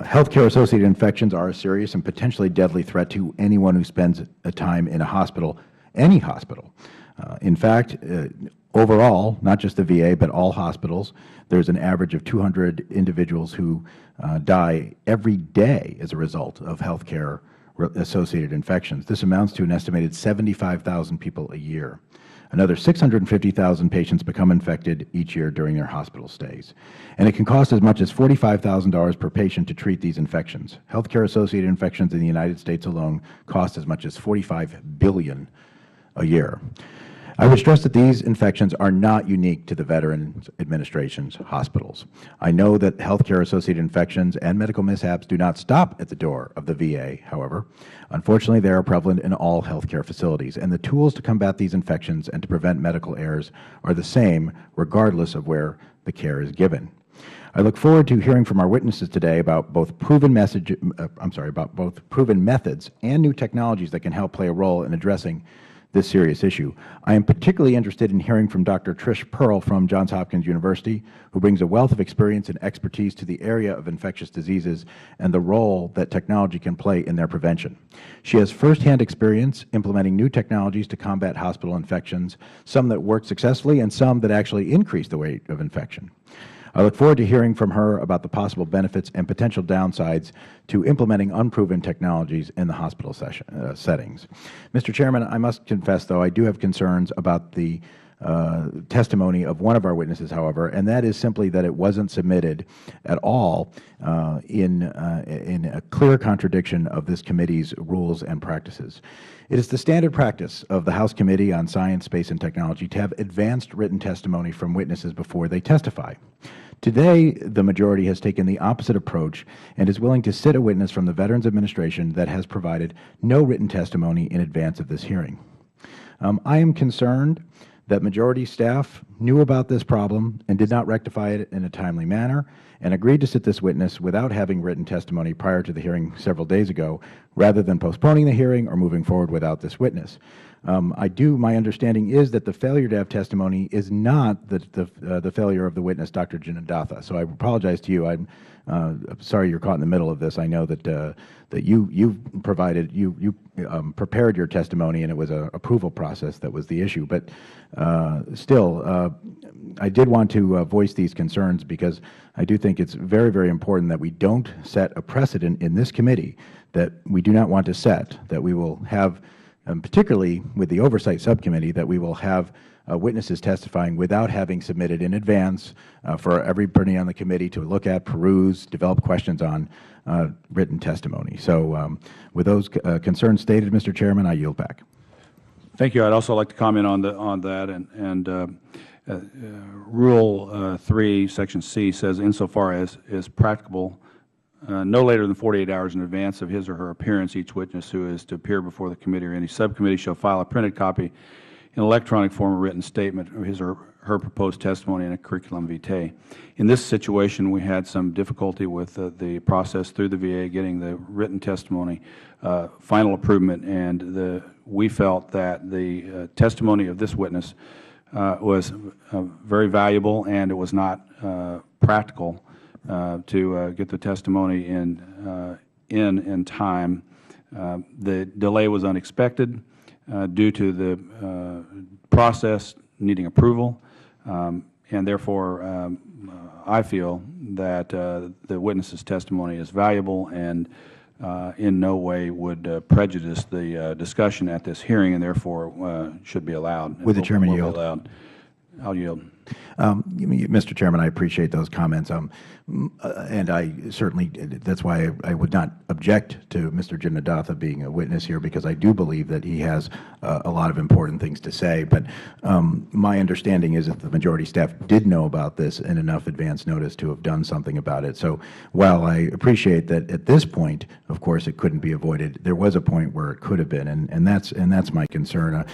Healthcare-associated infections are a serious and potentially deadly threat to anyone who spends a time in a hospital, any hospital. In fact, overall, not just the VA, but all hospitals, there's an average of 200 individuals who die every day as a result of healthcare-associated infections. This amounts to an estimated 75,000 people a year. Another 650,000 patients become infected each year during their hospital stays. And it can cost as much as $45,000 per patient to treat these infections. Healthcare-associated infections in the United States alone cost as much as $45 billion a year. I would stress that these infections are not unique to the Veterans Administration's hospitals. I know that healthcare-associated infections and medical mishaps do not stop at the door of the VA, however. Unfortunately, they are prevalent in all healthcare facilities, and the tools to combat these infections and to prevent medical errors are the same regardless of where the care is given. I look forward to hearing from our witnesses today about both proven methods and new technologies that can help play a role in addressing this serious issue. I am particularly interested in hearing from Dr. Trish Perl from Johns Hopkins University, who brings a wealth of experience and expertise to the area of infectious diseases and the role that technology can play in their prevention. She has firsthand experience implementing new technologies to combat hospital infections, some that work successfully and some that actually increase the rate of infection. I look forward to hearing from her about the possible benefits and potential downsides to implementing unproven technologies in the hospital settings. Mr. Chairman, I must confess, though, I do have concerns about the testimony of one of our witnesses, however, and that is simply that it wasn't submitted at all in a clear contradiction of this committee's rules and practices. It is the standard practice of the House Committee on Science, Space, and Technology to have advanced written testimony from witnesses before they testify. Today, the majority has taken the opposite approach and is willing to sit a witness from the Veterans Administration that has provided no written testimony in advance of this hearing. I am concerned that majority staff knew about this problem and did not rectify it in a timely manner and agreed to sit this witness without having written testimony prior to the hearing several days ago, rather than postponing the hearing or moving forward without this witness. My understanding is that the failure to have testimony is not the failure of the witness, Dr. Jinadatha. So I apologize to you. I'm sorry you're caught in the middle of this. I know that you prepared your testimony, and it was an approval process that was the issue. But still, I did want to voice these concerns because I do think it's very, very important that we don't set a precedent in this committee that we do not want to set, that we will have, particularly with the Oversight Subcommittee, that we will have witnesses testifying without having submitted in advance for everybody on the committee to look at, peruse, develop questions on written testimony. So with those concerns stated, Mr. Chairman, I yield back. Thank you. I'd also like to comment on that. And Rule 3, Section C says, insofar as is practicable, no later than 48 hours in advance of his or her appearance, each witness who is to appear before the committee or any subcommittee shall file a printed copy in electronic form, a written statement of his or her proposed testimony and a curriculum vitae. In this situation, we had some difficulty with the process through the VA getting the written testimony final approval, and we felt that the testimony of this witness was very valuable, and it was not practical to get the testimony in time. The delay was unexpected due to the process needing approval, and therefore I feel that the witness's testimony is valuable and in no way would prejudice the discussion at this hearing, and therefore should be allowed. Would the Chairman yield? I'll yield. Mr. Chairman, I appreciate those comments, and I certainly, that's why I would not object to Mr. Jinadatha being a witness here, because I do believe that he has a lot of important things to say. But my understanding is that the majority staff did know about this in enough advance notice to have done something about it. So while I appreciate that at this point, of course, it couldn't be avoided, there was a point where it could have been, and that's my concern.